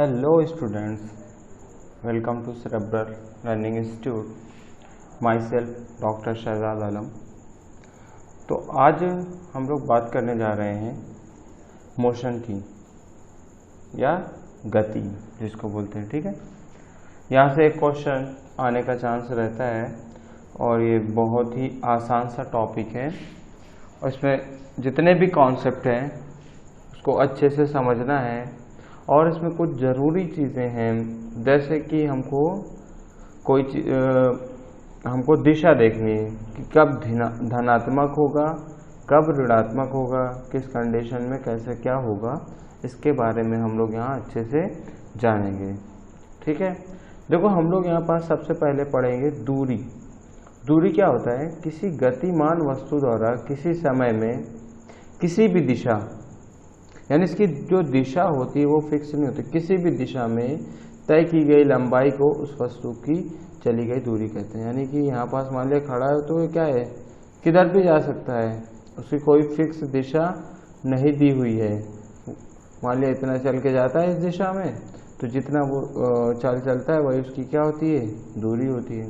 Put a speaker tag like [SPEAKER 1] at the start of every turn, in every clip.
[SPEAKER 1] Hello students, welcome to Cerebral Learning Institute. Myself doctor Shahzad Alam. तो आज हम लोग बात करने जा रहे हैं मोशन की या गति जिसको बोलते हैं, ठीक है। यहाँ से एक क्वेश्चन आने का चांस रहता है और ये बहुत ही आसान सा टॉपिक है और इसमें जितने भी कॉन्सेप्ट हैं उसको अच्छे से समझना है और इसमें कुछ ज़रूरी चीज़ें हैं, जैसे कि हमको दिशा देखनी है कि कब धनात्मक होगा, कब ऋणात्मक होगा, किस कंडीशन में कैसे क्या होगा, इसके बारे में हम लोग यहाँ अच्छे से जानेंगे, ठीक है। देखो, हम लोग यहाँ पास सबसे पहले पढ़ेंगे दूरी। दूरी क्या होता है? किसी गतिमान वस्तु द्वारा किसी समय में किसी भी दिशा, यानी इसकी जो दिशा होती है वो फिक्स नहीं होती, किसी भी दिशा में तय की गई लंबाई को उस वस्तु की चली गई दूरी कहते हैं। यानी कि यहाँ पास मान लिया खड़ा है तो ये क्या है, किधर भी जा सकता है, उसकी कोई फिक्स दिशा नहीं दी हुई है। मान लिया इतना चल के जाता है इस दिशा में, तो जितना वो चलता है वही उसकी क्या होती है, दूरी होती है।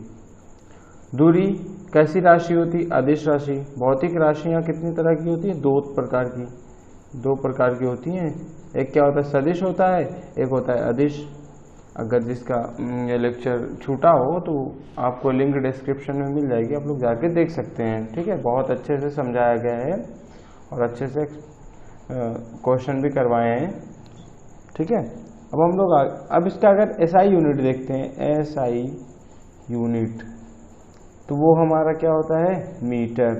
[SPEAKER 1] दूरी कैसी राशि होती है? अदिश राशि। भौतिक राशियाँ कितनी तरह की होती है? दो प्रकार की होती हैं। एक क्या होता है, सदिश होता है, एक होता है अदिश। अगर जिसका ये लेक्चर छूटा हो तो आपको लिंक डिस्क्रिप्शन में मिल जाएगी, आप लोग जाके देख सकते हैं, ठीक है। बहुत अच्छे से समझाया गया है और अच्छे से क्वेश्चन भी करवाए हैं, ठीक है। अब हम लोग अब इसका अगर एसआई यूनिट देखते हैं, एसआई यूनिट, तो वो हमारा क्या होता है, मीटर,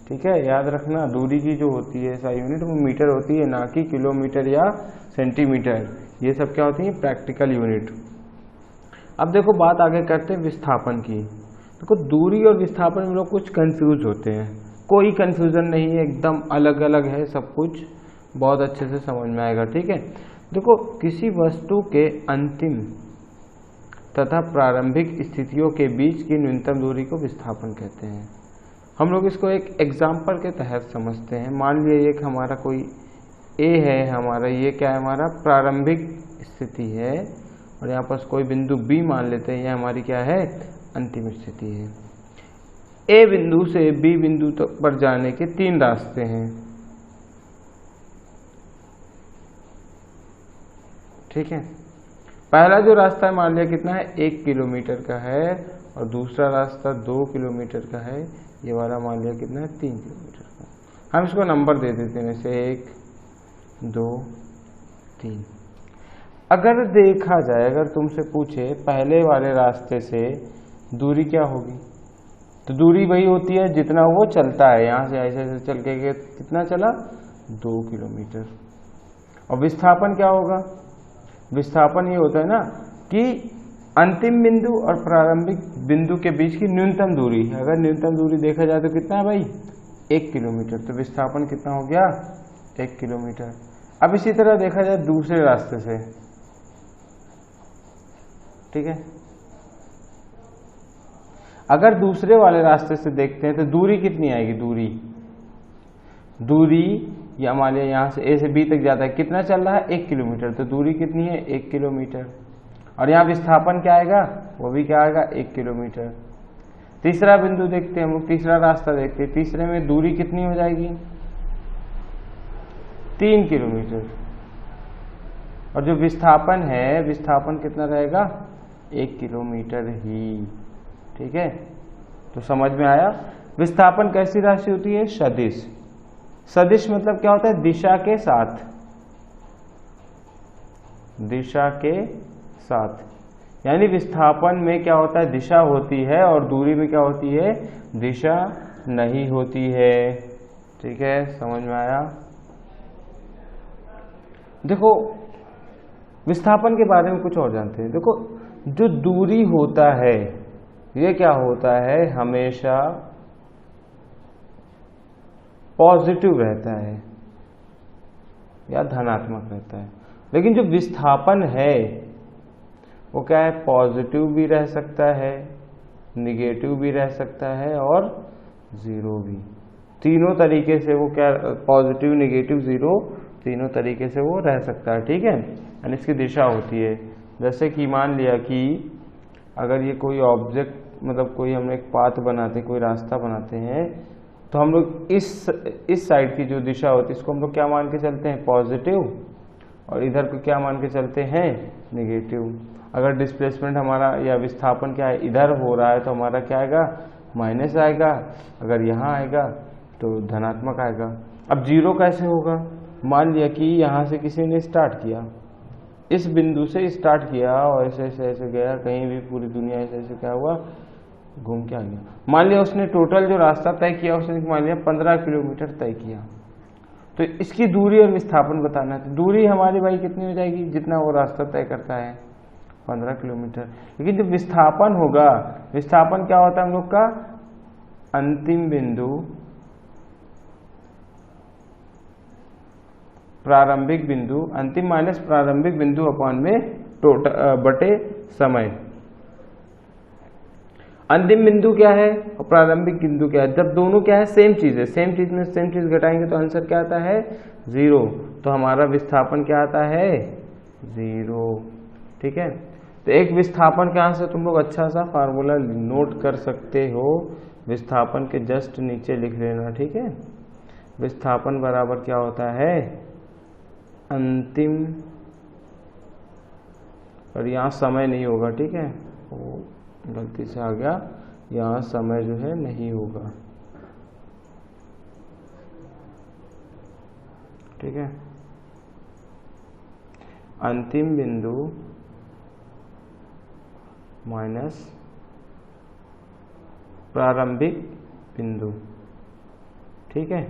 [SPEAKER 1] ठीक है। याद रखना, दूरी की जो होती है एसआई यूनिट वो मीटर होती है, ना कि किलोमीटर या सेंटीमीटर। ये सब क्या होती है, प्रैक्टिकल यूनिट। अब देखो, बात आगे करते हैं विस्थापन की। देखो, दूरी और विस्थापन में लोग कुछ कंफ्यूज होते हैं। कोई कंफ्यूजन नहीं है, एकदम अलग अलग है सब कुछ, बहुत अच्छे से समझ में आएगा, ठीक है। देखो, किसी वस्तु के अंतिम तथा प्रारंभिक स्थितियों के बीच की न्यूनतम दूरी को विस्थापन कहते हैं। हम लोग इसको एक एग्जाम्पल के तहत समझते हैं। मान लिया एक हमारा कोई ए है, हमारा ये क्या है, हमारा प्रारंभिक स्थिति है, और यहाँ पर कोई बिंदु बी मान लेते हैं, ये हमारी क्या है, अंतिम स्थिति है। ए बिंदु से बी बिंदु तक पर जाने के 3 रास्ते हैं, ठीक है। पहला जो रास्ता है मान लिया कितना है, 1 किलोमीटर का है, और दूसरा रास्ता 2 किलोमीटर का है। ये वाला मान लिया कितना है, 3 किलोमीटर का। हम इसको नंबर दे देते हैं, जैसे 1 2 3। अगर देखा जाए, अगर तुमसे पूछे पहले वाले रास्ते से दूरी क्या होगी, तो दूरी वही होती है जितना वो चलता है। यहाँ से ऐसे ऐसे चल के कितना चला, 2 किलोमीटर। और विस्थापन क्या होगा? विस्थापन ये होता है ना कि अंतिम बिंदु और प्रारंभिक बिंदु के बीच की न्यूनतम दूरी। अगर न्यूनतम दूरी देखा जाए तो कितना है भाई, 1 किलोमीटर। तो विस्थापन कितना हो गया, 1 किलोमीटर। अब इसी तरह देखा जाए दूसरे रास्ते से, ठीक है। अगर दूसरे वाले रास्ते से देखते हैं तो दूरी कितनी आएगी, दूरी या मान लिया यहाँ से ए से बी तक जाता है, कितना चल रहा है, 1 किलोमीटर। तो दूरी कितनी है, 1 किलोमीटर। और यहाँ विस्थापन क्या आएगा, वो भी क्या आएगा, 1 किलोमीटर। तीसरा बिंदु देखते हैं हम लोग, तीसरा रास्ता देखते हैं, तीसरे में दूरी कितनी हो जाएगी, 3 किलोमीटर। और जो विस्थापन है, विस्थापन कितना रहेगा, 1 किलोमीटर ही, ठीक है। तो समझ में आया। विस्थापन कैसी राशि होती है, सदिश। सदिश मतलब क्या होता है, दिशा के साथ, दिशा के साथ। यानी विस्थापन में क्या होता है, दिशा होती है, और दूरी में क्या होती है, दिशा नहीं होती है, ठीक है। समझ में आया। देखो, विस्थापन के बारे में कुछ और जानते हैं। देखो, जो दूरी होता है ये क्या होता है, हमेशा पॉजिटिव रहता है या धनात्मक रहता है। लेकिन जो विस्थापन है वो क्या है, पॉजिटिव भी रह सकता है, निगेटिव भी रह सकता है और जीरो भी। तीनों तरीके से वो क्या, पॉजिटिव, निगेटिव, जीरो तीनों तरीके से वो रह सकता है, ठीक है। यानी इसकी दिशा होती है, जैसे कि मान लिया कि अगर ये कोई ऑब्जेक्ट मतलब कोई हम एक पाथ बनाते हैं, कोई रास्ता बनाते हैं, तो हम लोग इस साइड की जो दिशा होती है इसको हम लोग क्या मान के चलते हैं, पॉजिटिव, और इधर को क्या मान के चलते हैं, नेगेटिव। अगर डिस्प्लेसमेंट हमारा या विस्थापन क्या है, इधर हो रहा है तो हमारा क्या आएगा, माइनस आएगा। अगर यहाँ आएगा तो धनात्मक आएगा। अब जीरो कैसे होगा, मान लिया कि यहाँ से किसी ने स्टार्ट किया, इस बिंदु से स्टार्ट किया और ऐसे ऐसे ऐसे गया, कहीं भी पूरी दुनिया ऐसे ऐसे क्या हुआ, घूम के आ गया। मान लिया उसने टोटल जो रास्ता तय किया उसने मान लिया 15 किलोमीटर तय किया, तो इसकी दूरी और विस्थापन बताना है। तो दूरी हमारी भाई कितनी हो जाएगी, जितना वो रास्ता तय करता है, 15 किलोमीटर। लेकिन जो विस्थापन होगा, विस्थापन क्या होता है हम लोग का, अंतिम बिंदु प्रारंभिक बिंदु, अंतिम माइनस प्रारंभिक बिंदु अपॉन में टोटल बटे समय। अंतिम बिंदु क्या है और प्रारंभिक बिंदु क्या है, जब दोनों क्या है, सेम चीज है, सेम चीज में सेम चीज घटाएंगे तो आंसर क्या आता है, 0। तो हमारा विस्थापन क्या आता है, 0, ठीक है। तो एक विस्थापन के यहाँ से तुम लोग अच्छा सा फार्मूला नोट कर सकते हो, विस्थापन के जस्ट नीचे लिख लेना, ठीक है। विस्थापन बराबर क्या होता है, अंतिम, और यहाँ समय नहीं होगा, ठीक है, वो गलती से आ गया, यहाँ समय जो है नहीं होगा, ठीक है। अंतिम बिंदु माइनस प्रारंभिक बिंदु, ठीक है।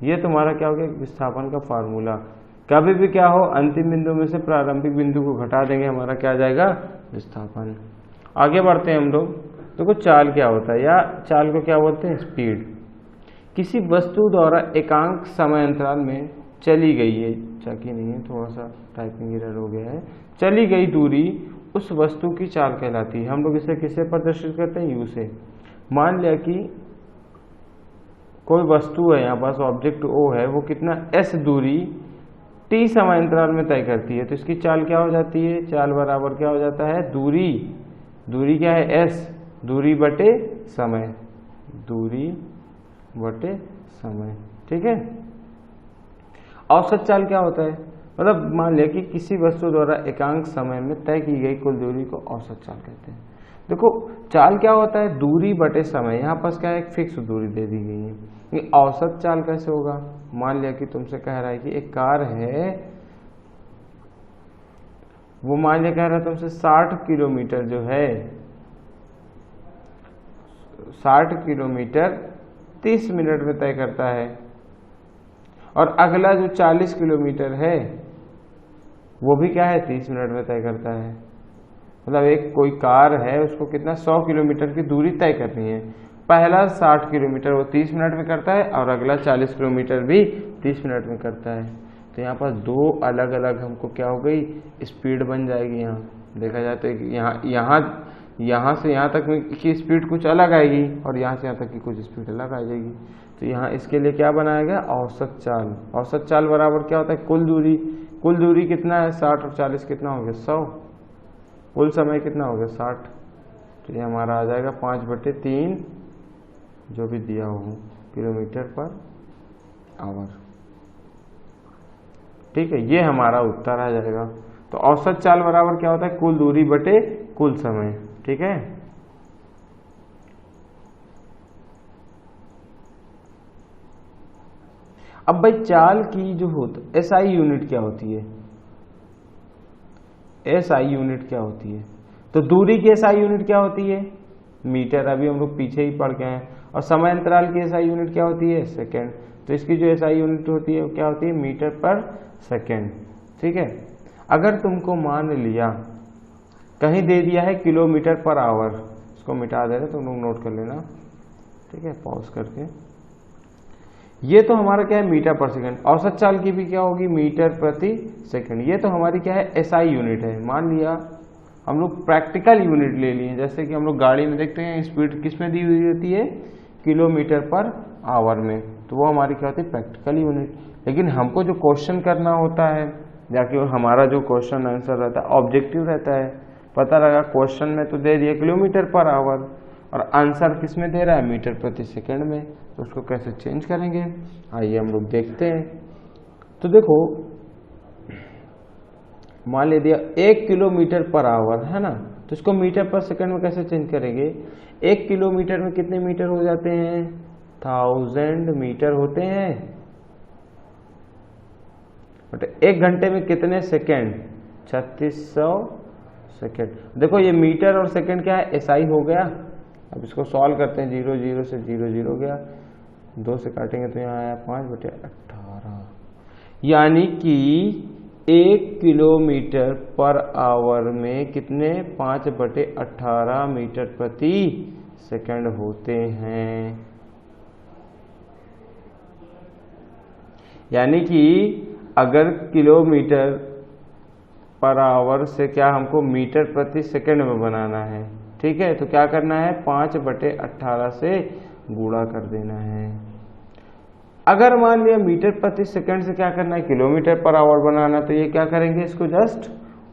[SPEAKER 1] ये तुम्हारा क्या हो गया, विस्थापन का फार्मूला। कभी भी क्या हो, अंतिम बिंदु में से प्रारंभिक बिंदु को घटा देंगे, हमारा क्या आ जाएगा, विस्थापन। आगे बढ़ते हैं हम लोग। देखो चाल क्या होता है, या चाल को क्या बोलते हैं, स्पीड। किसी वस्तु द्वारा एकांक समय अंतराल में चली गई है, चाकी नहीं है, थोड़ा सा टाइपिंग एरर हो गया है, चली गई दूरी उस वस्तु की चाल कहलाती है। हम लोग इसे किससे प्रदर्शित करते हैं, यू से। मान लिया कि कोई वस्तु है, यहाँ पास ऑब्जेक्ट ओ है, वो कितना एस दूरी टी समय अंतराल में तय करती है, तो इसकी चाल क्या हो जाती है, चाल बराबर क्या हो जाता है, दूरी, दूरी क्या है, एस, दूरी बटे समय, दूरी बटे समय, ठीक है। औसत चाल क्या होता है, मतलब मान लिया कि किसी वस्तु द्वारा एकांक समय में तय की गई कुल दूरी को औसत चाल कहते हैं। देखो चाल क्या होता है, दूरी बटे समय, यहाँ पास क्या है, एक फिक्स दूरी दे दी गई है। ये औसत चाल कैसे होगा, मान लिया कि तुमसे कह रहा है कि एक कार है, वो मान लिया कह रहा है तुमसे 60 किलोमीटर जो है, 60 किलोमीटर 30 मिनट में तय करता है, और अगला जो 40 किलोमीटर है वो भी क्या है, 30 मिनट में तय करता है। मतलब एक कोई कार है, उसको कितना 100 किलोमीटर की दूरी तय करनी है, पहला 60 किलोमीटर वो 30 मिनट में करता है, और अगला 40 किलोमीटर भी 30 मिनट में करता है। तो यहाँ पर दो अलग अलग हमको क्या हो गई, स्पीड बन जाएगी। यहाँ देखा जाए तो यहाँ से यहाँ तक की स्पीड कुछ अलग आएगी, और यहाँ से यहाँ तक की कुछ स्पीड अलग आ जाएगी। तो यहाँ इसके लिए क्या बनाया गया, औसत चाल। औसत चाल बराबर क्या होता है, कुल दूरी। कुल दूरी कितना है, 60 और 40 कितना हो गया, 100। कुल समय कितना हो गया, 60। तो ये हमारा आ जाएगा 5/3 जो भी दिया हो किलोमीटर पर आवर, ठीक है। ये हमारा उत्तर आ जाएगा। तो औसत चाल बराबर क्या होता है, कुल दूरी बटे कुल समय, ठीक है। अब भाई चाल की जो होता एसआई यूनिट क्या होती है, एसआई यूनिट क्या होती है, तो दूरी की एसआई यूनिट क्या होती है, मीटर। अभी हम लोग पीछे ही पढ़ गए हैं। और समय अंतराल की एसआई यूनिट क्या होती है, सेकंड। तो इसकी जो एसआई यूनिट होती है वो क्या होती है, मीटर पर सेकंड, ठीक है। अगर तुमको मान लिया कहीं दे दिया है किलोमीटर पर आवर, इसको मिटा दे रहे, तुम लोग नोट कर लेना, ठीक है, पॉज करके। ये तो हमारा क्या है, मीटर पर सेकंड। औसत चाल की भी क्या होगी, मीटर प्रति सेकंड। ये तो हमारी क्या है, एसआई यूनिट है। मान लिया हम लोग प्रैक्टिकल यूनिट ले लिए, जैसे कि हम लोग गाड़ी में देखते हैं स्पीड किस में दी हुई होती है, किलोमीटर पर आवर में, तो वो हमारी क्या होती है, प्रैक्टिकल यूनिट। लेकिन हमको जो क्वेश्चन करना होता है जाके हमारा जो क्वेश्चन आंसर रहता है ऑब्जेक्टिव रहता है। पता लगा क्वेश्चन में तो दे दिया किलोमीटर पर आवर और आंसर किस में दे रहा है मीटर प्रति सेकंड में, तो उसको कैसे चेंज करेंगे आइए हम लोग देखते हैं। तो देखो मान ले दिया 1 किलोमीटर पर आवर है ना, तो इसको मीटर पर सेकंड में कैसे चेंज करेंगे। 1 किलोमीटर में कितने मीटर हो जाते हैं 1000 मीटर होते हैं। बट 1 घंटे में कितने सेकंड 3600 सेकंड। देखो ये मीटर और सेकंड क्या है एसआई हो गया। अब इसको सॉल्व करते हैं 0 0 से 0 0 गया, 2 से काटेंगे तो यहाँ आया 5/18 यानी कि 1 किलोमीटर पर आवर में कितने 5/18 मीटर प्रति सेकंड होते हैं। यानी कि अगर किलोमीटर पर आवर से क्या हमको मीटर प्रति सेकंड में बनाना है, ठीक है, तो क्या करना है 5/18 से गुणा कर देना है। अगर मान लिया मीटर प्रति सेकंड से क्या करना है किलोमीटर पर आवर बनाना, तो ये क्या करेंगे इसको जस्ट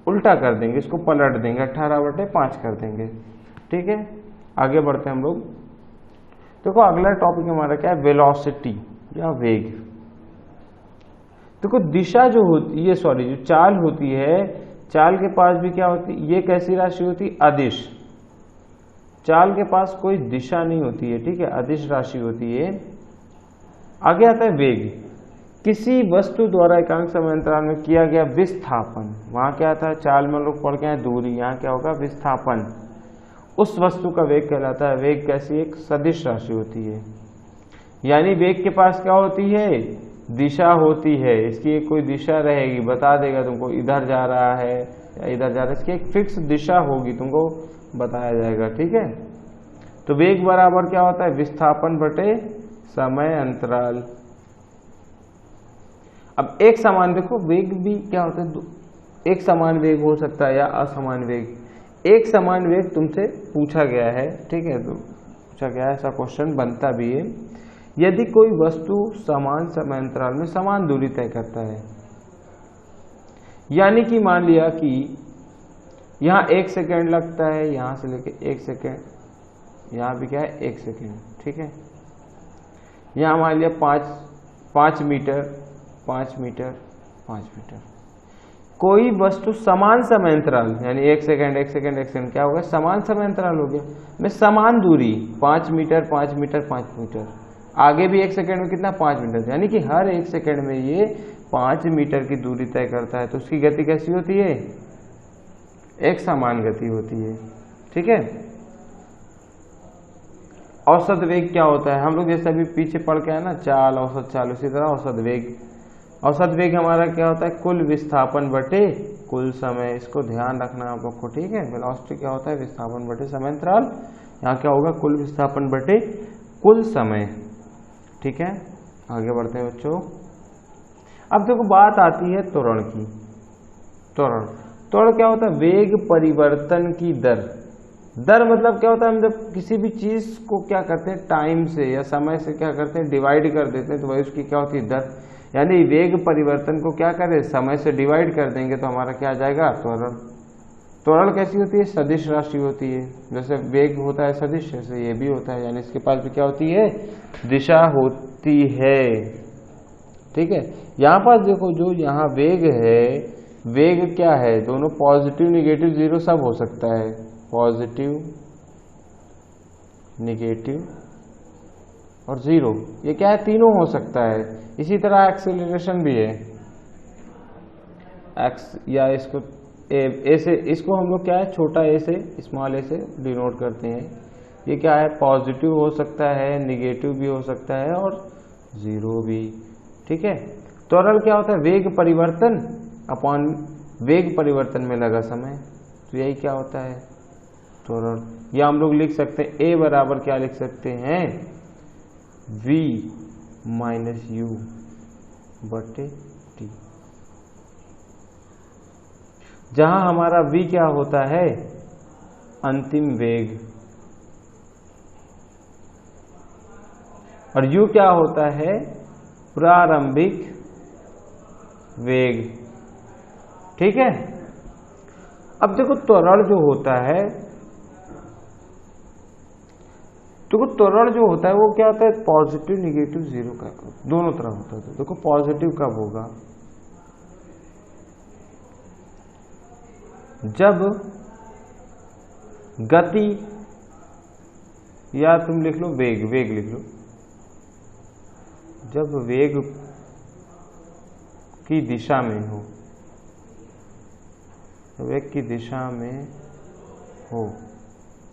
[SPEAKER 1] उल्टा कर देंगे, इसको पलट देंगे 18/5 कर देंगे। ठीक है, आगे बढ़ते हैं हम लोग। देखो अगला टॉपिक हमारा क्या है वेलोसिटी या वेग। देखो दिशा जो होती है जो चाल होती है, चाल के पास भी क्या होती है, ये कैसी राशि होती है अदिश। चाल के पास कोई दिशा नहीं होती है, ठीक है, अदिश राशि होती है। आगे आता है वेग। किसी वस्तु द्वारा एकांक समय अंतराल में किया गया विस्थापन, वहां क्या था चाल में लोग पढ़ के हैं दूरी, यहाँ क्या होगा विस्थापन, उस वस्तु का वेग कहलाता है। वेग कैसी एक सदिश राशि होती है, यानी वेग के पास क्या होती है दिशा होती है। इसकी एक कोई दिशा रहेगी, बता देगा तुमको इधर जा रहा है या इधर जा रहा है, इसकी एक फिक्स दिशा होगी, तुमको बताया जाएगा। ठीक है, तो वेग बराबर क्या होता है विस्थापन बटे समय अंतराल। अब एक समान देखो वेग भी क्या होता है, एक समान वेग हो सकता है या असमान वेग। एक समान वेग तुमसे पूछा गया है, ठीक है, तो पूछा गया है, ऐसा क्वेश्चन बनता भी है। यदि कोई वस्तु समान समय अंतराल में समान दूरी तय करता है, यानी कि मान लिया कि यहाँ 1 सेकेंड लगता है, यहाँ से लेके 1 सेकेंड, यहाँ भी क्या है 1 सेकेंड, ठीक है, यहाँ मान लिया 5 मीटर 5 मीटर 5 मीटर। कोई वस्तु समान समय अंतराल यानी 1 सेकेंड 1 सेकेंड 1 सेकेंड क्या होगा समान समय अंतराल हो गया में समान दूरी 5 मीटर 5 मीटर 5 मीटर, आगे भी 1 सेकेंड में कितना 5 मीटर, यानी कि हर 1 सेकेंड में ये 5 मीटर की दूरी तय करता है। तो उसकी गति कैसी होती है एक समान गति होती है। ठीक है, औसत वेग क्या होता है, हम लोग जैसे अभी पीछे पढ़ के आए ना चाल औसत चाल, उसी तरह औसत वेग। औसत वेग हमारा क्या होता है कुल विस्थापन बटे कुल समय, इसको ध्यान रखना है आप लोग को। ठीक है, वेलोसिटी क्या होता है विस्थापन बटे समय अंतराल, यहाँ क्या होगा कुल विस्थापन बटे कुल समय। ठीक है, आगे बढ़ते हैं बच्चों। अब देखो बात आती है त्वरण की। त्वरण क्या होता है वेग परिवर्तन की दर। दर मतलब क्या होता है, हम जब किसी भी चीज को क्या करते हैं टाइम से या समय से क्या करते हैं डिवाइड कर देते हैं, तो वही उसकी क्या होती है दर। यानी वेग परिवर्तन को क्या करें समय से डिवाइड कर देंगे तो हमारा क्या आ जाएगा त्वरण। त्वरण कैसी होती है सदिश राशि होती है, जैसे वेग होता है सदिश जैसे ये भी होता है, यानी इसके पास भी क्या होती है दिशा होती है। ठीक है, यहाँ पास देखो जो यहाँ वेग है, वेग क्या है दोनों पॉजिटिव निगेटिव जीरो सब हो सकता है, पॉजिटिव निगेटिव और जीरो, ये क्या है तीनों हो सकता है। इसी तरह एक्सेलरेशन भी है, एक्स या इसको ए से, इसको हम लोग क्या है छोटा ए से स्मॉल ए से डिनोट करते हैं। ये क्या है पॉजिटिव हो सकता है निगेटिव भी हो सकता है और जीरो भी। ठीक है, त्वरण क्या होता है वेग परिवर्तन अपॉन वेग परिवर्तन में लगा समय, तो यही क्या होता है त्वरण। या हम लोग लिख सकते हैं ए बराबर क्या लिख सकते हैं v माइनस यू बटे टी, जहां हमारा v क्या होता है अंतिम वेग और u क्या होता है प्रारंभिक वेग। ठीक है, अब देखो त्वरण जो होता है, देखो त्वरण जो होता है वो क्या होता है, पॉजिटिव निगेटिव जीरो का दोनों तरफ होता है। तो देखो पॉजिटिव कब होगा, जब गति, या तुम लिख लो वेग, वेग लिख लो, जब वेग की दिशा में हो, वेग की दिशा में हो,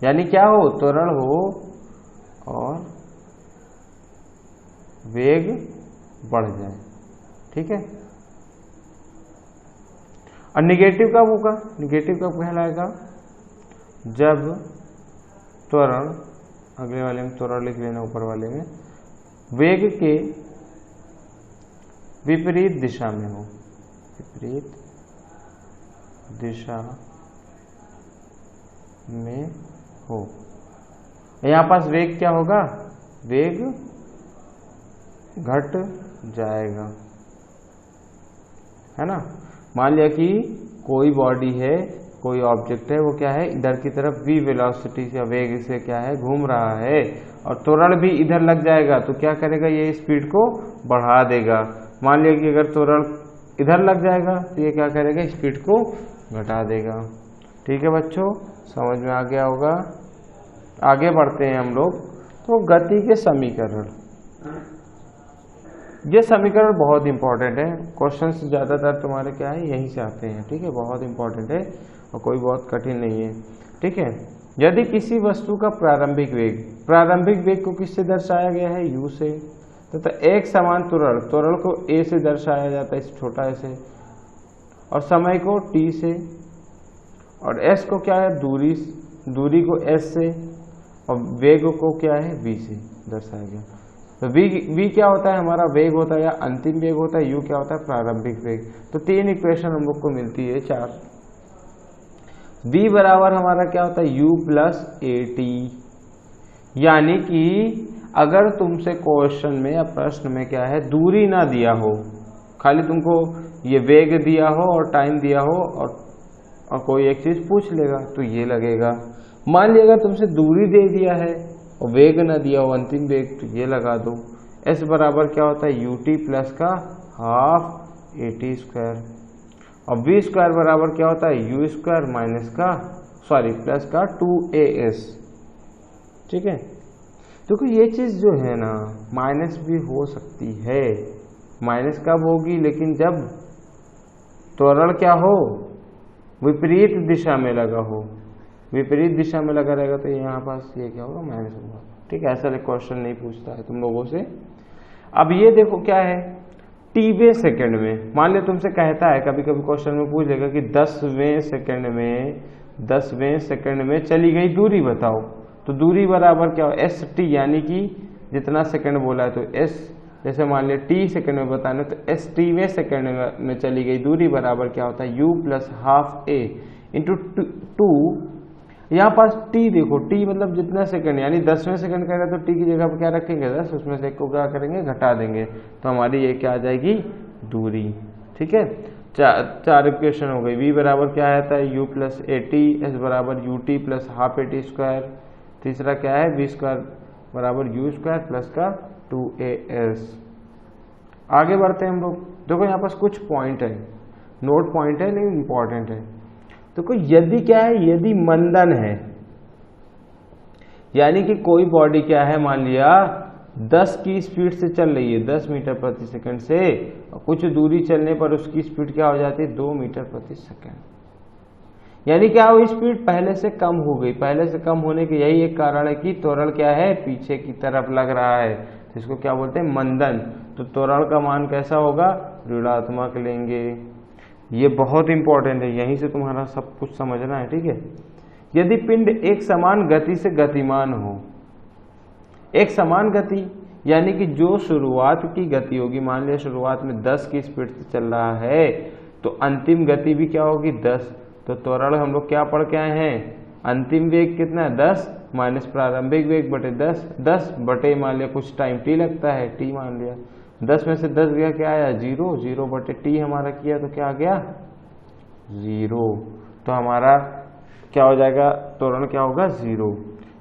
[SPEAKER 1] यानी क्या हो, त्वरण हो और वेग बढ़ जाए। ठीक है, और निगेटिव कब होगा, निगेटिव कब कहलाएगा, जब त्वरण, अगले वाले में त्वरण लिख लेना ऊपर वाले में, वेग के विपरीत दिशा में हो, विपरीत दिशा में हो। यहां पास वेग क्या होगा, वेग घट जाएगा, है ना। मान लिया कि कोई बॉडी है, कोई ऑब्जेक्ट है, वो क्या है, इधर की तरफ v वेलोसिटी से, वेग से क्या है, घूम रहा है, और त्वरण भी इधर लग जाएगा, तो क्या करेगा, ये स्पीड को बढ़ा देगा। मान लिया कि अगर त्वरण इधर लग जाएगा तो ये क्या करेगा, स्पीड को घटा देगा। ठीक है बच्चों, समझ में आ गया होगा। आगे बढ़ते हैं हम लोग। तो गति के समीकरण, ये समीकरण बहुत इंपॉर्टेंट है, क्वेश्चंस ज्यादातर तुम्हारे क्या है, यहीं से आते हैं। ठीक है, बहुत इंपॉर्टेंट है और कोई बहुत कठिन नहीं है। ठीक है, यदि किसी वस्तु का प्रारंभिक वेग, प्रारंभिक वेग को किससे दर्शाया गया है, u से, तो एक समान त्वरण, त्वरण को a से दर्शाया जाता है, इस छोटा a से, और समय को t से, और s को क्या है, दूरी को s से, और वेग को क्या है, v से दर्शाया गया। तो v क्या होता है, हमारा वेग होता है या अंतिम वेग होता है, u क्या होता है, प्रारंभिक वेग। तो तीन इक्वेशन हम लोग को मिलती है, चार। v बराबर हमारा क्या होता है, u प्लस at, यानी कि अगर तुमसे क्वेश्चन में या प्रश्न में क्या है, दूरी ना दिया हो, खाली तुमको ये वेग दिया हो और टाइम दिया हो, और कोई एक चीज पूछ लेगा तो ये लगेगा। मान लिएगा तुमसे दूरी दे दिया है और वेग ना दिया हो, अंतिम वेग, तो ये लगा दो। s बराबर क्या होता है, ut प्लस का हाफ at स्क्वायर, और v स्क्वायर बराबर क्या होता है, u स्क्वायर माइनस का, सॉरी प्लस का 2as। ठीक है, देखो ये चीज जो है ना, माइनस भी हो सकती है। माइनस कब होगी, लेकिन जब त्वरण क्या हो, विपरीत दिशा में लगा हो, विपरीत दिशा में लगा रहेगा तो यहाँ पास ये क्या होगा, माइनस होगा। ठीक है, ऐसा क्वेश्चन नहीं पूछता है तुम लोगों से। अब ये देखो क्या है, टीवें सेकंड में, मान लिया तुमसे कहता है, कभी कभी क्वेश्चन में पूछ लेगा कि 10वें सेकंड में चली गई दूरी बताओ। तो दूरी बराबर क्या हो, एस टी, यानी कि जितना सेकंड बोला है तो एस, जैसे मान लिया टी सेकंड में बताना, तो एस टीवें सेकंड में चली गई दूरी बराबर क्या होता है, you plus half A into 2। यहाँ पास टी देखो, टी मतलब जितना सेकंड, यानी 10वें सेकंड कह रहे तो टी की जगह पर क्या रखेंगे, 10, उसमें से एक को क्या करेंगे, घटा देंगे, तो हमारी ये क्या आ जाएगी, दूरी। ठीक है, चार इक्वेशन हो गई। v बराबर क्या आता है, u plus A T, S बराबर U T plus half A T square, तीसरा क्या है, v स्क्वायर बराबर u स्क्वायर प्लस का 2as। आगे बढ़ते हैं हम लोग। देखो यहाँ पास कुछ पॉइंट है, नोट पॉइंट है लेकिन इंपॉर्टेंट है। देखो यदि क्या है, यदि मंदन है, यानी कि कोई बॉडी क्या है, मान लिया 10 की स्पीड से चल रही है, 10 मीटर प्रति सेकंड से, और कुछ दूरी चलने पर उसकी स्पीड क्या हो जाती है, 2 मीटर प्रति सेकंड। यानी क्या वो स्पीड पहले से कम हो गई। पहले से कम होने के यही एक कारण है कि त्वरण क्या है, पीछे की तरफ लग रहा है, तो इसको क्या बोलते हैं, मंदन। तो त्वरण का मान कैसा होगा, ऋणात्मक लेंगे। ये बहुत इंपॉर्टेंट है, यहीं से तुम्हारा सब कुछ समझना है। ठीक है, यदि पिंड एक समान गति से गतिमान हो, एक समान गति यानी कि जो शुरुआत की गति होगी, मान लिया शुरुआत में 10 की स्पीड से चल रहा है, तो अंतिम गति भी क्या होगी, 10। तो त्वरण हम लोग क्या पढ़ के आए हैं, अंतिम वेग कितना है, 10 माइनस प्रारंभिक वेग बटे 10, 10 बटे मान लिया कुछ टाइम t लगता है, t मान लिया, 10 में से 10 गया, क्या आया 0, 0/t हमारा किया तो क्या आ गया 0। तो हमारा क्या हो जाएगा, त्वरण क्या होगा 0।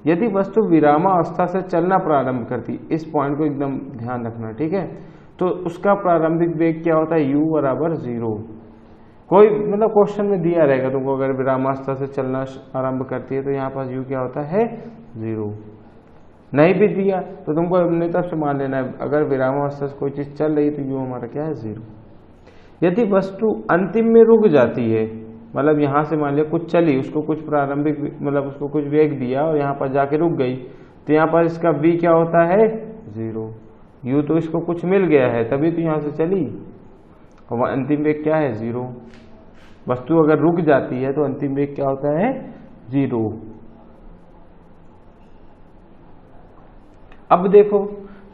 [SPEAKER 1] यदि वस्तु विरामावस्था से चलना प्रारंभ करती, इस पॉइंट को एकदम ध्यान रखना, ठीक है, तो उसका प्रारंभिक वेग क्या होता है u बराबर 0। कोई मतलब क्वेश्चन में दिया रहेगा तुमको, अगर विरामावस्था से चलना आरंभ करती है तो यहाँ पास u क्या होता है 0। नहीं भी दिया तो तुमको अपनी तरफ से मान लेना है, अगर विरामावस्था से कोई चीज चल रही तो u हमारा क्या है 0। यदि वस्तु अंतिम में रुक जाती है, मतलब यहाँ से मान लिया कुछ चली, उसको कुछ प्रारंभिक मतलब उसको कुछ वेग दिया और यहाँ पर जाके रुक गई, तो यहाँ पर इसका v क्या होता है 0। u तो इसको कुछ मिल गया है तभी तो यहाँ से चली, और अंतिम वेग क्या है 0। वस्तु अगर रुक जाती है तो अंतिम वेग क्या होता है 0। अब देखो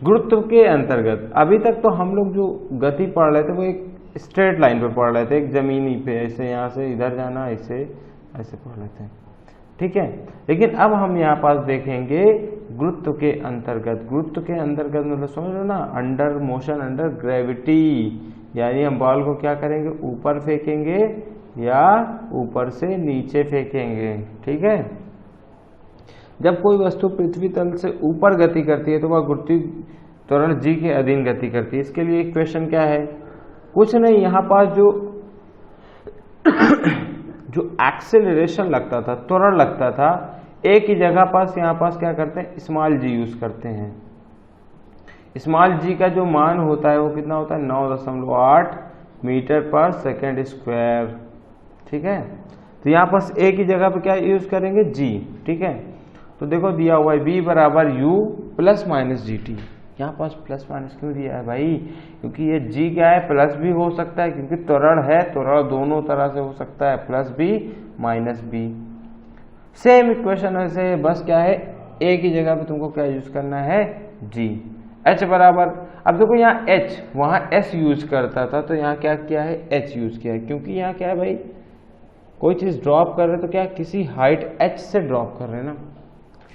[SPEAKER 1] गुरुत्व के अंतर्गत, अभी तक तो हम लोग जो गति पढ़ रहे थे वो एक स्ट्रेट लाइन पे पढ़ रहे थे, एक जमीनी पे, ऐसे यहाँ से इधर जाना, ऐसे ऐसे पढ़ रहे थे, ठीक है। लेकिन अब हम यहाँ पास देखेंगे गुरुत्व के अंतर्गत। गुरुत्व के अंतर्गत मतलब समझ लो ना, अंडर मोशन अंडर ग्रेविटी, यानी हम बॉल को क्या करेंगे, ऊपर फेंकेंगे या ऊपर से नीचे फेंकेंगे, ठीक है। जब कोई वस्तु पृथ्वी तल से ऊपर गति करती है तो वह गुरुत्वीय त्वरण g के अधीन गति करती है। इसके लिए इक्वेशन क्या है, कुछ नहीं, यहाँ पास जो एक्सेलरेशन लगता था, त्वरण लगता था, एक ही जगह पास यहाँ पास क्या करते हैं, स्मॉल g यूज करते हैं। स्मॉल g का जो मान होता है वो कितना होता है 9.8 मीटर पर सेकेंड स्क्वायर, ठीक है। तो यहाँ पास एक ही जगह पे क्या यूज करेंगे g, ठीक है। तो देखो दिया हुआ है v बराबर u plus minus G T. यहाँ पास प्लस माइनस क्यों दिया है भाई, क्योंकि ये g क्या है, प्लस भी हो सकता है, क्योंकि त्वरण है, त्वरण दोनों तरह से हो सकता है, प्लस भी माइनस भी। सेम इक्वेशन वैसे बस क्या है, एक ही जगह पे तुमको क्या यूज करना है g। h बराबर, अब देखो यहाँ h, वहाँ s यूज करता था तो यहाँ क्या किया है h यूज किया है, क्योंकि यहाँ क्या है भाई, कोई चीज ड्रॉप कर रहे तो क्या किसी हाइट h से ड्रॉप कर रहे हैं ना,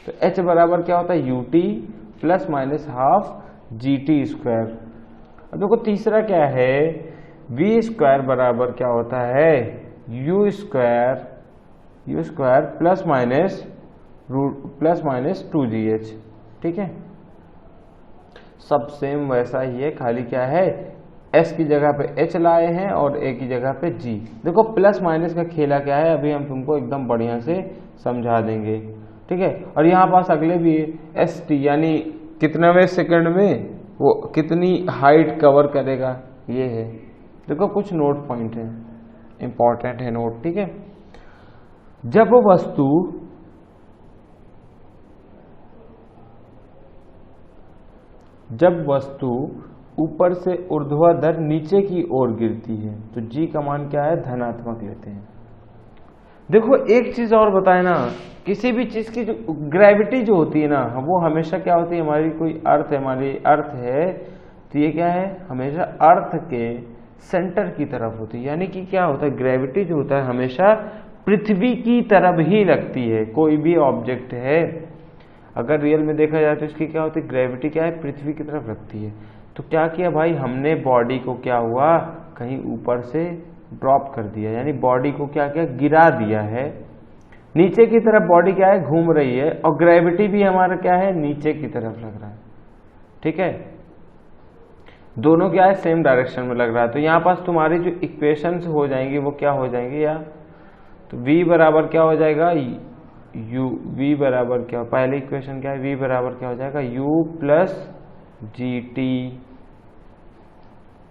[SPEAKER 1] तो h बराबर क्या होता है ut plus minus half G T square. अब देखो तीसरा क्या है, v स्क्वायर बराबर क्या होता है u square plus minus 2gh, ठीक है। सब सेम वैसा ही है, खाली क्या है s की जगह पे h लाए हैं और a की जगह पे g। देखो प्लस माइनस का खेला क्या है, अभी हम तुमको एकदम बढ़िया से समझा देंगे, ठीक है। और यहाँ पास अगले भी एस टी, यानी कितनावें सेकंड में वो कितनी हाइट कवर करेगा, ये है। देखो कुछ नोट पॉइंट है, इंपॉर्टेंट है नोट, ठीक है। जब वस्तु ऊपर से ऊर्ध्वाधर नीचे की ओर गिरती है तो जी का मान क्या है, धनात्मक लेते हैं। देखो एक चीज और बताए ना, किसी भी चीज की जो ग्रेविटी जो होती है ना, वो हमेशा क्या होती है, हमारी कोई अर्थ है, हमारी अर्थ है, तो ये क्या है, हमेशा अर्थ के सेंटर की तरफ होती है। यानी कि क्या होता है, ग्रेविटी जो होता है हमेशा पृथ्वी की तरफ ही लगती है। कोई भी ऑब्जेक्ट है अगर रियल में देखा जाए तो इसकी क्या होती है, ग्रेविटी क्या है, पृथ्वी की तरफ लगती है। तो क्या किया भाई, हमने बॉडी को क्या हुआ, कहीं ऊपर से ड्रॉप कर दिया, यानी बॉडी को क्या किया, गिरा दिया है। नीचे की तरफ बॉडी क्या है, घूम रही है, और ग्रेविटी भी हमारा क्या है, नीचे की तरफ लग रहा है, ठीक है। दोनों क्या है, सेम डायरेक्शन में लग रहा है। तो यहाँ पास तुम्हारी जो इक्वेशंस हो जाएंगी वो क्या हो जाएंगी यार, तो v बराबर क्या हो जाएगा, v बराबर क्या, पहली इक्वेशन क्या है, v बराबर क्या हो जाएगा, u प्लस जी टी।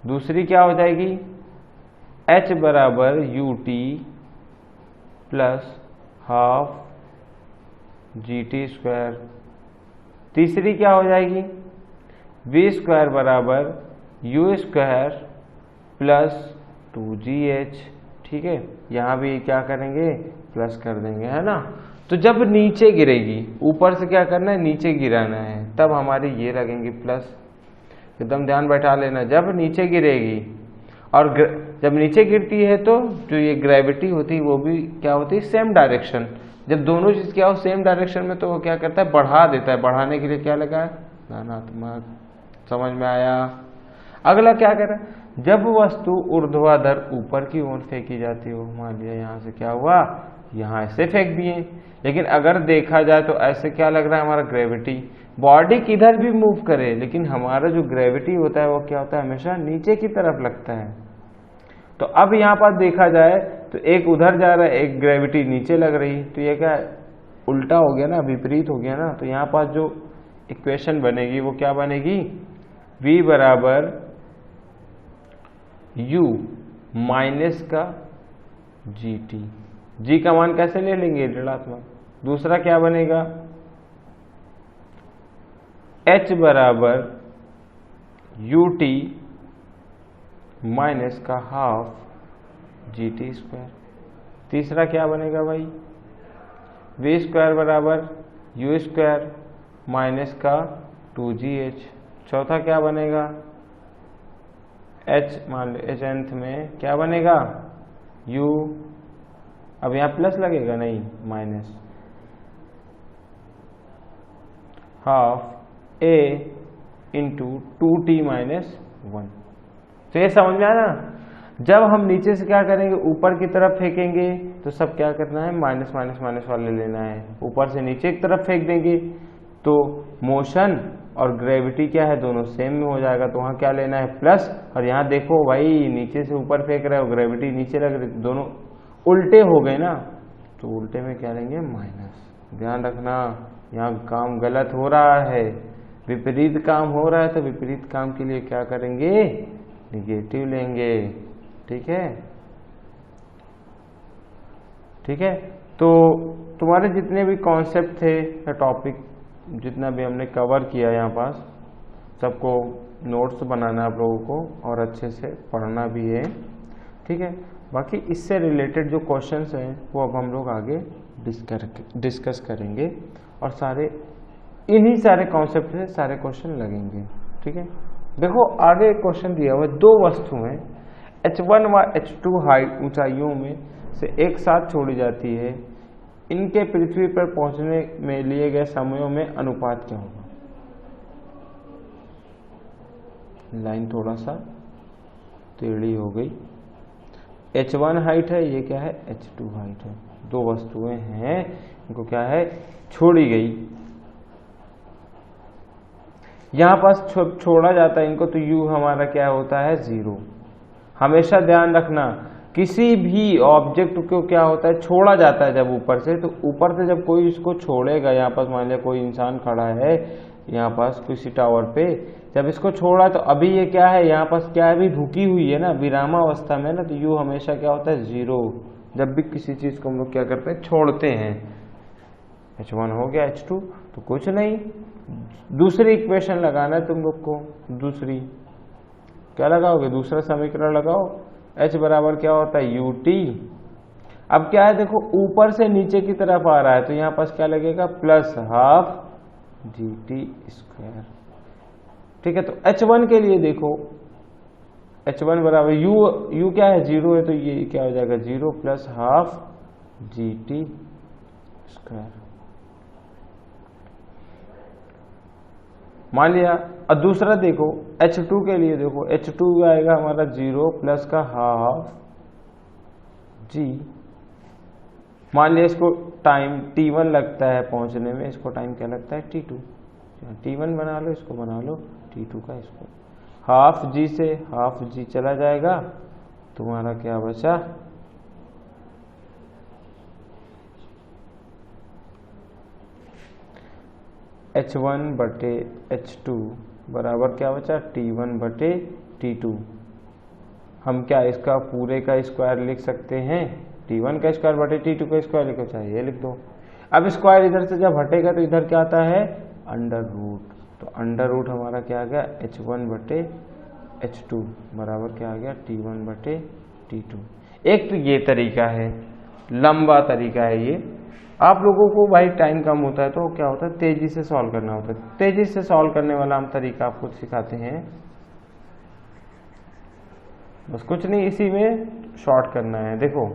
[SPEAKER 1] दूसरी क्या हो जाएगी, h बराबर U T plus half G T square. तीसरी क्या हो जाएगी, v स्क्वायर बराबर u स्क्वायर प्लस 2gh, ठीक है। यहाँ भी क्या करेंगे, प्लस कर देंगे, है ना। तो जब नीचे गिरेगी, ऊपर से क्या करना है, नीचे गिराना है, तब हमारी ये लगेंगी प्लस। एकदम ध्यान बैठा लेना, जब नीचे गिरेगी, और जब नीचे गिरती है तो जो ये ग्रेविटी होती है वो भी क्या होती है, सेम डायरेक्शन। जब दोनों चीज क्या हो सेम डायरेक्शन में, तो वो क्या करता है, बढ़ा देता है। बढ़ाने के लिए क्या लगा है, धनात्मक। समझ में आया। अगला क्या करें, जब वस्तु ऊर्ध्वाधर ऊपर की ओर फेंकी जाती हो, मान लिया यहाँ से क्या हुआ, यहाँ ऐसे फेंक दिए, लेकिन अगर देखा जाए तो ऐसे क्या लग रहा है, हमारा ग्रेविटी बॉडी किधर भी मूव करे, लेकिन हमारा जो ग्रेविटी होता है वो क्या होता है, हमेशा नीचे की तरफ लगता है। तो अब यहाँ पर देखा जाए तो एक उधर जा रहा है, एक ग्रेविटी नीचे लग रही, तो ये क्या उल्टा हो गया ना, विपरीत हो गया ना। तो यहाँ पर जो इक्वेशन बनेगी वो क्या बनेगी, v बराबर u माइनस का gt, g का मान कैसे ले लेंगे, ऋणात्मक। दूसरा क्या बनेगा, h बराबर ut माइनस का हाफ gt स्क्वायर। तीसरा क्या बनेगा भाई, v स्क्वायर बराबर u स्क्वायर माइनस का 2gh। चौथा क्या बनेगा, h मान लो h nth में क्या बनेगा u, अब यहाँ प्लस लगेगा नहीं, minus half a into 2t minus 1। तो ये समझ में आया ना, जब हम नीचे से क्या करेंगे, ऊपर की तरफ फेंकेंगे तो सब क्या करना है, माइनस माइनस माइनस वाले लेना है। ऊपर से नीचे की तरफ फेंक देंगे तो मोशन और ग्रेविटी क्या है, दोनों सेम में हो जाएगा, तो वहाँ क्या लेना है, प्लस। और यहाँ देखो भाई, नीचे से ऊपर फेंक रहे हो, ग्रेविटी नीचे लग रही, दोनों उल्टे हो गए ना, तो उल्टे में क्या लेंगे, माइनस। ध्यान रखना, यहाँ काम गलत हो रहा है, विपरीत काम हो रहा है, तो विपरीत काम के लिए क्या करेंगे, निगेटिव लेंगे। ठीक है, ठीक है। तो तुम्हारे जितने भी कॉन्सेप्ट थे या टॉपिक जितना भी हमने कवर किया यहाँ पास, सबको नोट्स बनाना है आप लोगों को और अच्छे से पढ़ना भी है। ठीक है, बाकी इससे रिलेटेड जो क्वेश्चंस हैं वो अब हम लोग आगे डिस्कस करेंगे और सारे इन्हीं सारे कॉन्सेप्ट से सारे क्वेश्चन लगेंगे। ठीक है, देखो आगे क्वेश्चन दिया हुआ है, दो वस्तु हैं h1 व h2 हाइट ऊंचाइयों में से एक साथ छोड़ी जाती है, इनके पृथ्वी पर पहुंचने में लिए गए समयों में अनुपात क्या होगा। लाइन थोड़ा सा टेढ़ी हो गई, h1 हाइट है, ये क्या है, h2 हाइट है, दो वस्तुएं हैं, इनको क्या है, छोड़ी गई, यहां पास छोड़ा जाता है इनको, तो u हमारा क्या होता है, 0। हमेशा ध्यान रखना, किसी भी ऑब्जेक्ट को क्या होता है, छोड़ा जाता है जब ऊपर से, तो ऊपर से जब कोई इसको छोड़ेगा, यहाँ पास मान लिया कोई इंसान खड़ा है यहाँ पास किसी टावर पे, जब इसको छोड़ा तो अभी ये क्या है, यहाँ पास क्या है, अभी रुकी हुई है ना, विरामावस्था में ना, तो यू हमेशा क्या होता है, 0। जब भी किसी चीज को हम लोग क्या करते हैं, छोड़ते हैं। h1 हो गया, h2 तो कुछ नहीं, दूसरी इक्वेशन लगाना है तुम लोग को, दूसरी क्या लगाओगे, दूसरा समीकरण लगाओ, h बराबर क्या होता है, ut। अब क्या है, देखो ऊपर से नीचे की तरफ आ रहा है, तो यहाँ पास क्या लगेगा, प्लस हाफ gt स्क्वायर। ठीक है, तो h1 के लिए देखो, h1 बराबर u क्या है, 0 है, तो ये क्या हो जाएगा, 0 प्लस हाफ gt स्क्वायर। मान लिया। और दूसरा देखो h2 के लिए, देखो h2 आएगा हमारा 0 प्लस का हाफ g। मान लिया इसको टाइम t1 लगता है पहुंचने में, इसको टाइम क्या लगता है, t2। t1 बना लो, इसको बना लो t2 का, इसको हाफ g से हाफ g चला जाएगा, तुम्हारा क्या बचा, h1 बटे h2 बराबर क्या बचा, t1 बटे t2। हम क्या इसका पूरे का स्क्वायर लिख सकते हैं, t1 का स्क्वायर बटे t2 का स्क्वायर लिखो, चाहे ये लिख दो। अब स्क्वायर इधर से जब हटेगा तो इधर क्या आता है, अंडर रूट। तो अंडर रूट हमारा क्या आ गया, h1 बटे h2 बराबर क्या आ गया, t1 बटे t2। एक तो ये तरीका है, लंबा तरीका है ये। आप लोगों को भाई टाइम कम होता है तो क्या होता है, तेजी से सॉल्व करना होता है। तेजी से सॉल्व करने वाला हम तरीका आपको सिखाते हैं, बस कुछ नहीं, इसी में शॉर्ट करना है। देखो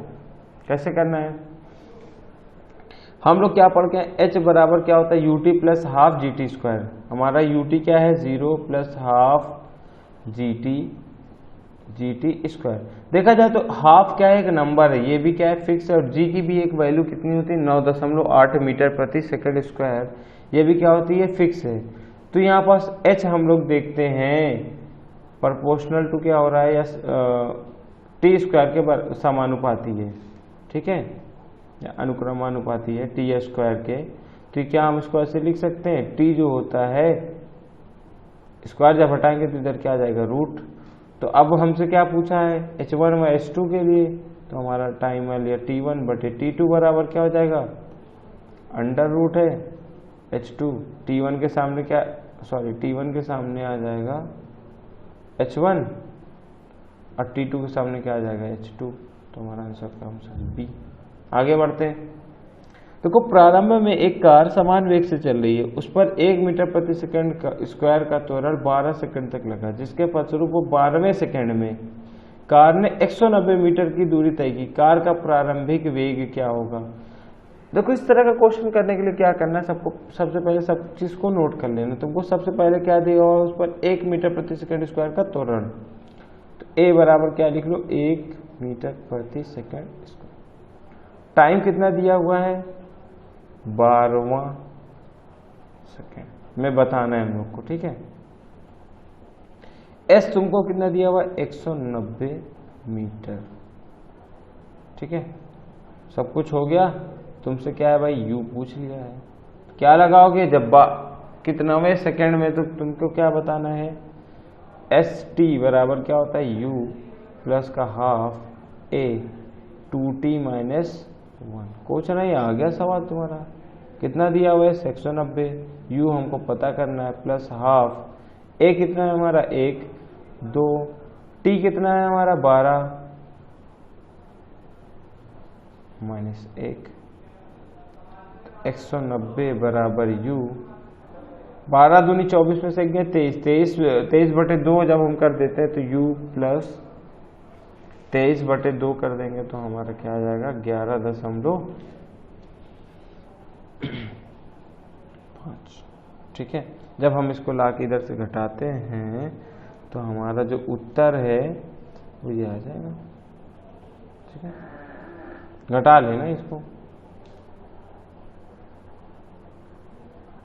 [SPEAKER 1] कैसे करना है, हम लोग क्या पढ़ के, h बराबर क्या होता है, ut plus half gt square. हमारा ut क्या है, 0 प्लस हाफ GT स्क्वायर। देखा जाए तो हाफ क्या है, एक नंबर है, ये भी क्या है, फिक्स है, और जी की भी एक वैल्यू कितनी होती है, 9.8 मीटर प्रति सेकंड स्क्वायर, ये भी क्या होती है, फिक्स है। तो यहाँ पास h हम लोग देखते हैं प्रोपोर्शनल टू क्या हो रहा है, या टी स्क्वायर के समानुपाती है, ठीक है, या अनुक्रमानुपाती है टी स्क्वायर के। तो क्या हम इसको ऐसे लिख सकते हैं, टी जो होता है स्क्वायर जब हटाएंगे तो इधर क्या आ जाएगा, रूट। तो अब हमसे क्या पूछा है, h1 व h2 के लिए, तो हमारा टाइम है लिया t1 बटे t2 बराबर क्या हो जाएगा, अंडर रूट है h2, t1 के सामने क्या, सॉरी t1 के सामने आ जाएगा h1 और t2 के सामने क्या आ जाएगा, h2। तो हमारा आंसर का ऑप्शन बी। आगे बढ़ते हैं। देखो प्रारंभ में एक कार समान वेग से चल रही है, उस पर 1 मीटर प्रति सेकंड स्क्वायर का त्वरण 12 सेकंड तक लगा, जिसके फलस्वरूप वो 12वें सेकंड में कार ने 190 मीटर की दूरी तय की। कार का प्रारंभिक वेग क्या होगा। देखो इस तरह का क्वेश्चन करने के लिए क्या करना है, सबको सबसे पहले सब चीज को नोट कर लेना। तुमको सबसे पहले क्या दिया हुआ, उस पर 1 मीटर प्रति सेकंड स्क्वायर का त्वरण, तो ए बराबर क्या लिख लो, 1 मीटर प्रति सेकंड स्क्वायर। टाइम कितना दिया हुआ है, 12वां सेकेंड में बताना है हम लोग को, ठीक है। एस तुमको कितना दिया हुआ, 190 मीटर, ठीक है। सब कुछ हो गया। तुमसे क्या है भाई, यू पूछ लिया है, क्या लगाओगे जब कितनावें सेकेंड में, तो तुमको क्या बताना है, एस टी बराबर क्या होता है, यू प्लस का हाफ ए 2t माइनस 1। क्वेश्चन है, आ गया सवाल तुम्हारा। कितना दिया हुआ है, 190, यू हमको पता करना है, प्लस हाफ ए कितना है हमारा, 1 2, टी कितना है हमारा, 12 माइनस 1, 190 बराबर यू, 12 दूनी 24 में से गए 23 बटे 2 जब हम कर देते हैं तो यू प्लस 23 बटे 2 कर देंगे तो हमारा क्या आ जाएगा, 11.5, ठीक है। जब हम इसको ला के इधर से घटाते हैं तो हमारा जो उत्तर है वो ये आ जाएगा, ठीक है। घटा लेना इसको।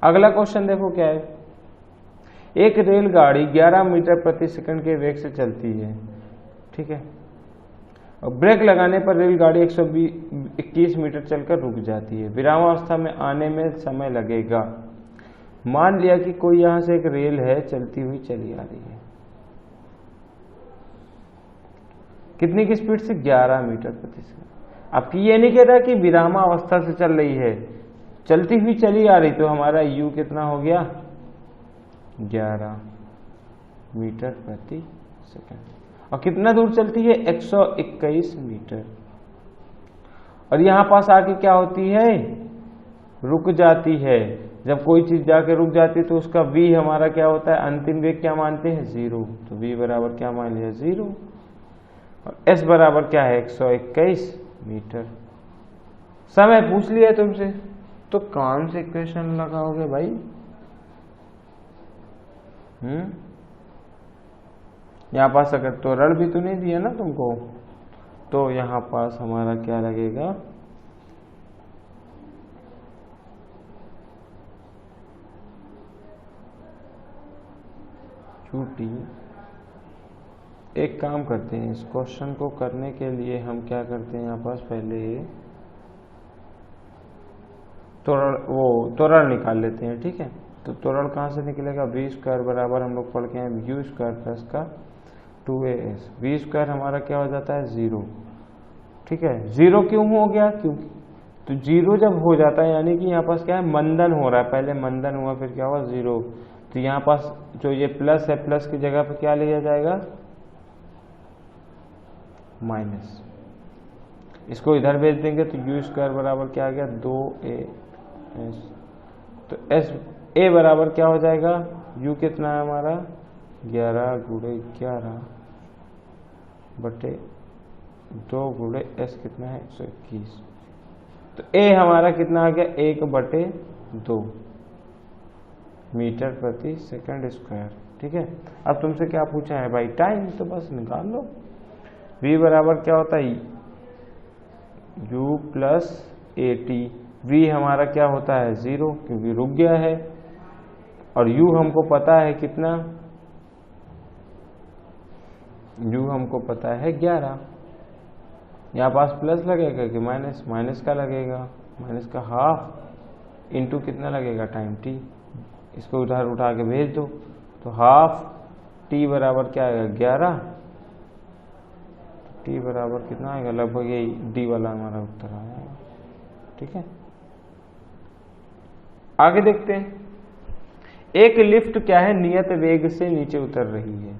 [SPEAKER 1] अगला क्वेश्चन देखो क्या है, एक रेलगाड़ी 11 मीटर प्रति सेकंड के वेग से चलती है, ठीक है, और ब्रेक लगाने पर रेलगाड़ी 121 मीटर चलकर रुक जाती है। विरामावस्था में आने में समय लगेगा। मान लिया कि कोई यहां से एक रेल है चलती हुई चली आ रही है, कितनी की स्पीड से, 11 मीटर प्रति सेकंड। अब ये नहीं कह रहा कि विरामावस्था से चल रही है, चलती हुई चली आ रही, तो हमारा u कितना हो गया, 11 मीटर प्रति सेकंड। और कितना दूर चलती है, 121 मीटर। और यहां पास आके क्या होती है, रुक जाती है। जब कोई चीज जाके रुक जाती है तो उसका v हमारा क्या होता है, अंतिम वेग क्या मानते हैं, 0। तो v बराबर क्या मान लिया, 0। और s बराबर क्या है, 121 मीटर। समय पूछ लिया तुमसे, तो कौन से इक्वेशन लगाओगे भाई, यहां पास अगर त्वरण भी तो नहीं दिया ना तुमको, तो यहां पास हमारा क्या लगेगा, QT। एक काम करते हैं, इस क्वेश्चन को करने के लिए हम क्या करते हैं, यहाँ पास पहले त्वरण निकाल लेते हैं, ठीक है। तो त्वरण कहाँ से निकलेगा, v स्क्वायर बराबर हम लोग पढ़ के हैं u स्क्वायर प्लस का 2as। v स्क्वायर हमारा क्या हो जाता है, 0, ठीक है। 0 क्यों हो गया, क्योंकि तो 0 जब हो जाता है यानी कि यहाँ पास क्या है, मंदन हो रहा है, पहले मंदन हुआ फिर क्या हुआ, 0। तो यहाँ पास जो ये प्लस है, प्लस की जगह पे क्या लिया जाएगा, माइनस। इसको इधर भेज देंगे तो u स्क्वायर बराबर क्या आ गया, 2as। तो s a बराबर क्या हो जाएगा, u कितना है हमारा, 11 गुणे 11 बटे 2 गुणे s कितना है, 121। तो a हमारा कितना आ गया, 1/2 मीटर प्रति सेकंड स्क्वायर। ठीक है। अब तुमसे क्या पूछा है भाई, टाइम, तो बस निकाल लो। v बराबर क्या होता है, u plus A T. v हमारा क्या होता है 0, क्योंकि रुक गया है, और u हमको पता है कितना, u हमको पता है 11। यहाँ पास प्लस लगेगा कि माइनस, माइनस का लगेगा, माइनस का हाफ इंटू कितना लगेगा टाइम t। इसको उधर उठा के भेज दो, तो हाफ t बराबर क्या आएगा 11, t बराबर कितना आएगा, लगभग यही डी वाला हमारा उत्तर आएगा। ठीक है, आगे देखते हैं। एक लिफ्ट क्या है, नियत वेग से नीचे उतर रही है।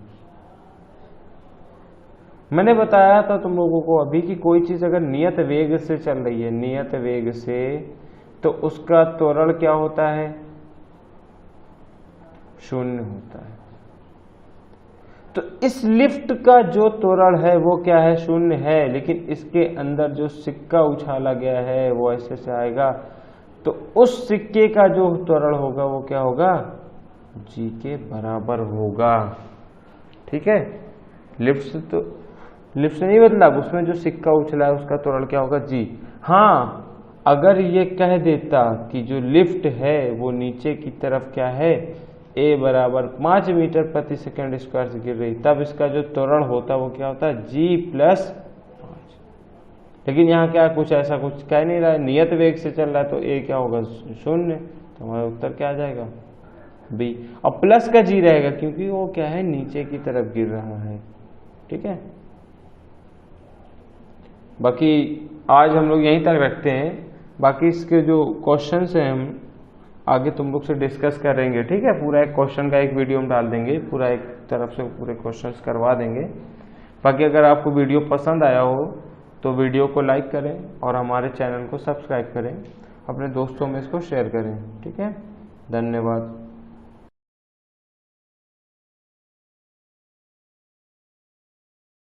[SPEAKER 1] मैंने बताया था तुम लोगों को अभी कि कोई चीज अगर नियत वेग से चल रही है, नियत वेग से, तो उसका त्वरण क्या होता है, शून्य होता है। तो इस लिफ्ट का जो त्वरण है वो क्या है, शून्य है, लेकिन इसके अंदर जो सिक्का उछाला गया है वो ऐसे से आएगा, तो उस सिक्के का जो त्वरण होगा वो क्या होगा, जी के बराबर होगा। ठीक है, लिफ्ट से नहीं बदला, उसमें जो सिक्का उछला है उसका त्वरण क्या होगा, जी। हाँ, अगर ये कह देता कि जो लिफ्ट है वो नीचे की तरफ क्या है, a बराबर 5 मीटर प्रति सेकंड स्क्वायर से गिर रही, तब इसका जो त्वरण होता वो क्या होता है, g प्लस 5। लेकिन यहाँ क्या कुछ ऐसा कुछ कह नहीं रहा है, नियत वेग से चल रहा है, तो a क्या होगा, शून्य। तो हमारा उत्तर क्या आ जाएगा, b। और प्लस का g रहेगा क्योंकि वो क्या है, नीचे की तरफ गिर रहा है। ठीक है, बाकी आज हम लोग यहीं तक रखते हैं। बाकी इसके जो क्वेश्चंस हैं हम आगे तुम लोग से डिस्कस करेंगे। ठीक है, पूरा एक क्वेश्चन का एक वीडियो हम डाल देंगे, पूरा एक तरफ से पूरे क्वेश्चंस करवा देंगे। बाकी अगर आपको वीडियो पसंद आया हो तो वीडियो को लाइक करें और हमारे चैनल को सब्सक्राइब करें, अपने दोस्तों में इसको शेयर करें। ठीक है, धन्यवाद।